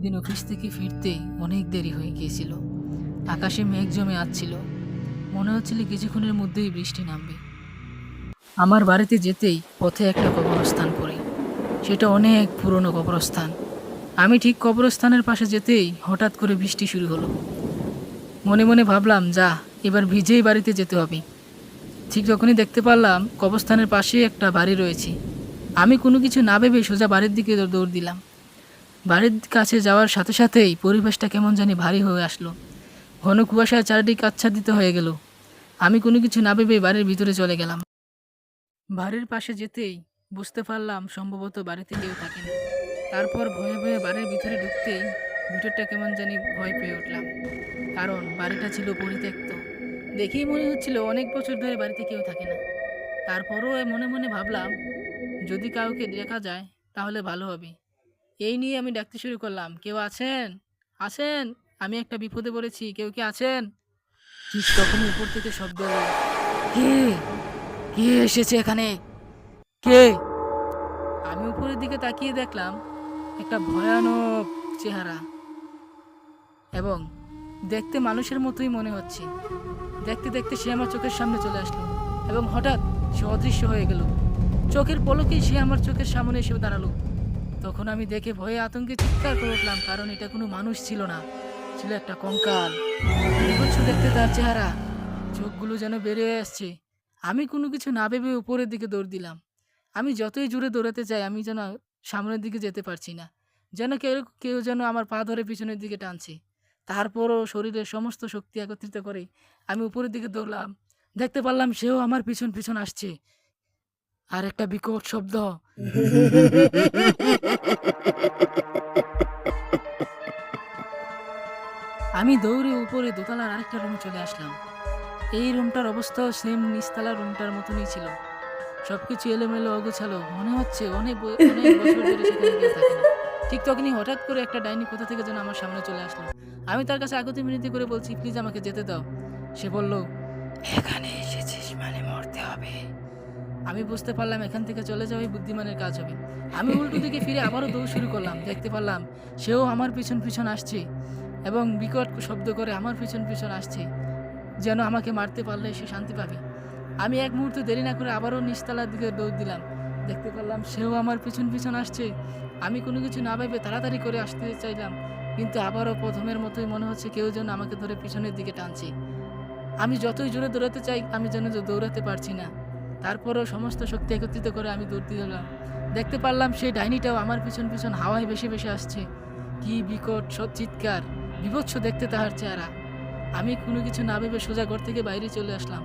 সেদিন অফিস থেকে ফিরতে অনেক দেরি হয়ে গিয়েছিল। আকাশে মেঘ জমে আসছিল, মনে হচ্ছিল কিছুক্ষণের মধ্যেই বৃষ্টি নামবে। আমার বাড়িতে যেতেই পথে একটা কবরস্থান পড়ে, সেটা অনেক পুরনো কবরস্থান। আমি ঠিক কবরস্থানের পাশে যেতেই হঠাৎ করে বৃষ্টি শুরু হলো। মনে মনে ভাবলাম, যা, এবার ভিজেই বাড়িতে যেতে হবে। ঠিক যখনই দেখতে পারলাম কবরস্থানের পাশেই একটা বাড়ি রয়েছে, আমি কোনো কিছু না ভেবে সোজা বাড়ির দিকে দৌড় দিলাম। বাড়ির কাছে যাওয়ার সাথে সাথেই পরিবেশটা কেমন জানি ভারী হয়ে আসলো। ঘন কুয়াশায় চারিদিক আচ্ছাদিত হয়ে গেল। আমি কোনো কিছু না ভেবে বাড়ির ভিতরে চলে গেলাম। বাড়ির পাশে যেতেই বুঝতে পারলাম সম্ভবত বাড়িতে কেউ থাকে না। তারপর ভয়ে ভয়ে বাড়ির ভিতরে ঢুকতেই ভিতরটা কেমন জানি ভয় পেয়ে উঠলাম, কারণ বাড়িটা ছিল পরিত্যক্ত। দেখেই মনে হচ্ছিল অনেক বছর ধরে বাড়িতে কেউ থাকে না। তারপরও মনে মনে ভাবলাম, যদি কাউকে দেখা যায় তাহলে ভালো হবে। এই নিয়ে আমি ডাকতে শুরু করলাম, কেউ আছেন? আছেন? আমি একটা বিপদে পড়েছি, কেউ কি আছেন? ঠিক তখনই উপর থেকে শব্দ এলো, কে? কে এসেছে এখানে? কে? আমি উপরের দিকে তাকিয়ে দেখলাম একটা ভয়ানক চেহারা, এবং দেখতে মানুষের মতোই মনে হচ্ছে। দেখতে দেখতে সে আমার চোখের সামনে চলে আসলো, এবং হঠাৎ সে অদৃশ্য হয়ে গেল। চোখের পলকেই সে আমার চোখের সামনে এসে দাঁড়ালো। তখন আমি দেখে ভয়ে আতঙ্কে চিৎকার করে উঠলাম, কারণ এটা কোনো মানুষ ছিল না, ছিল একটা কঙ্কাল। বিভৎস দেখতে তার চেহারা, চোখগুলো যেন বেরিয়ে আসছে। আমি কোনো কিছু না ভেবে উপরের দিকে দৌড় দিলাম। আমি যতই জোরে দৌড়াতে চাই, আমি যেন সামনের দিকে যেতে পারছি না। যেন কেউ কেউ যেন আমার পা ধরে পিছনের দিকে টানছে। তারপরও শরীরের সমস্ত শক্তি একত্রিত করে আমি উপরের দিকে দৌড়লাম। দেখতে পারলাম সেও আমার পিছন পিছন আসছে। আর একটা বিকট শব্দ। আমি দৌড়ে উপরে দোতলার আরেকটা রুমে চলে আসলাম। এই রুমটার অবস্থাও সেম নিচতলার রুমটার মতনই ছিল। সবকিছু এলোমেলো অগোছালো, মনে হচ্ছে অনেক বছর ধরে সেখানে কেউ থাকে না। ঠিক তখনই হঠাৎ করে একটা ডাইনি কোথা থেকে যেন আমার সামনে চলে আসলো। আমি তার কাছে আগতি মিনতি করে বলছি, প্লিজ আমাকে যেতে দাও। সে বলল, এখানে এসেছিস মানে মরতে হবে। আমি বুঝতে পারলাম এখান থেকে চলে যাওয়াই বুদ্ধিমানের কাজ হবে। আমি উল্টো দিকে ফিরে আবারও দৌড় শুরু করলাম। দেখতে পারলাম সেও আমার পিছন পিছন আসছে, এবং বিকট শব্দ করে আমার পিছন পিছন আসছে, যেন আমাকে মারতে পারলে সে শান্তি পাবে। আমি এক মুহূর্ত দেরি না করে আবারও নিচতলার দিকে দৌড় দিলাম। দেখতে পেলাম সেও আমার পিছন পিছন আসছে। আমি কোনো কিছু না ভেবে তাড়াতাড়ি করে আসতে চাইলাম, কিন্তু আবারও প্রথমের মতোই মনে হচ্ছে কেউ যেন আমাকে ধরে পিছনের দিকে টানছে। আমি যতই জোরে দৌড়াতে চাই, আমি যেন দৌড়াতে পারছি না। তারপরও সমস্ত শক্তি একত্রিত করে আমি দৌড় দিলাম। দেখতে পারলাম সেই ডাইনিটাও আমার পিছন পিছন হাওয়ায় ভেসে ভেসে আসছে। কি বিকট চিৎকার, বিভৎস দেখতে তাহার চেহারা। আমি কোনো কিছু না ভেবে সোজা ঘর থেকে বাইরে চলে আসলাম।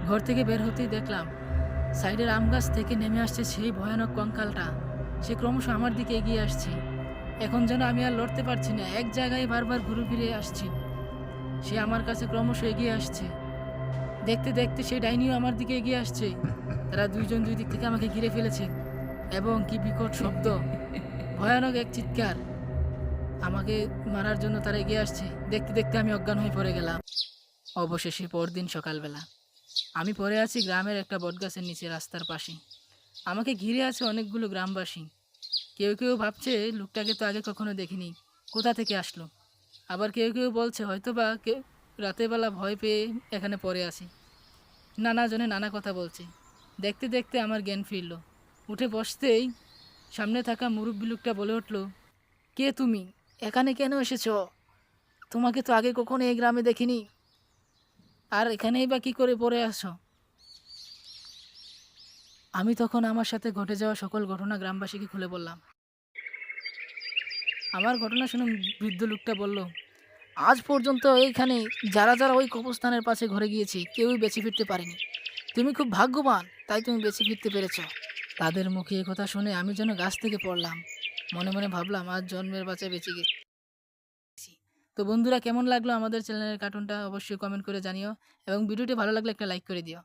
ঘর থেকে বের হতেই দেখলাম সাইডের আম গাছ থেকে নেমে আসছে সেই ভয়ানক কঙ্কালটা। সে ক্রমশ আমার দিকে এগিয়ে আসছে। এখন যেন আমি আর লড়তে পারছি না, এক জায়গায় বারবার ঘুরে ফিরে আসছি। সে আমার কাছে ক্রমশ এগিয়ে আসছে। দেখতে দেখতে সেই ডাইনিও আমার দিকে এগিয়ে আসছে। তারা দুইজন দুই দিক থেকে আমাকে ঘিরে ফেলেছে, এবং কি বিকট শব্দ, ভয়ানক এক চিৎকার। আমাকে মারার জন্য তারা এগিয়ে আসছে। দেখতে দেখতে আমি অজ্ঞান হয়ে পড়ে গেলাম। অবশেষে পরদিন সকালবেলা আমি পড়ে আছি গ্রামের একটা বটগাছের নিচে, রাস্তার পাশে। আমাকে ঘিরে আছে অনেকগুলো গ্রামবাসী। কেউ কেউ ভাবছে লোকটাকে তো আগে কখনো দেখিনি, কোথা থেকে আসলো। আবার কেউ কেউ বলছে হয়তোবা কেউ রাতের বেলা ভয় পেয়ে এখানে পড়ে আছে। নানা জনে নানা কথা বলছে। দেখতে দেখতে আমার জ্ঞান ফিরল। উঠে বসতেই সামনে থাকা মুরব্বি লোকটা বলে উঠল, কে তুমি? এখানে কেন এসেছো? তোমাকে তো আগে কখনো এই গ্রামে দেখিনি, আর এখানেই বা কী করে পড়ে আসো? আমি তখন আমার সাথে ঘটে যাওয়া সকল ঘটনা গ্রামবাসীকে খুলে বললাম। আমার ঘটনা শুনে বৃদ্ধ লোকটা বলল, আজ পর্যন্ত এইখানে যারা যারা ওই কবরস্থানের পাশে ঘরে গিয়েছে কেউই বেঁচে ফিরতে পারেনি। তুমি খুব ভাগ্যবান, তাই তুমি বেঁচে ফিরতে পেরেছ। তাদের মুখে এ কথা শুনে আমি যেন গাছ থেকে পড়লাম। মনে মনে ভাবলাম, আজ জন্মের বাঁচায় বেঁচে গেছি। তো বন্ধুরা, কেমন লাগলো আমাদের চ্যানেলের কার্টুনটা অবশ্যই কমেন্ট করে জানিও, এবং ভিডিওটি ভালো লাগলে একটা লাইক করে দিও।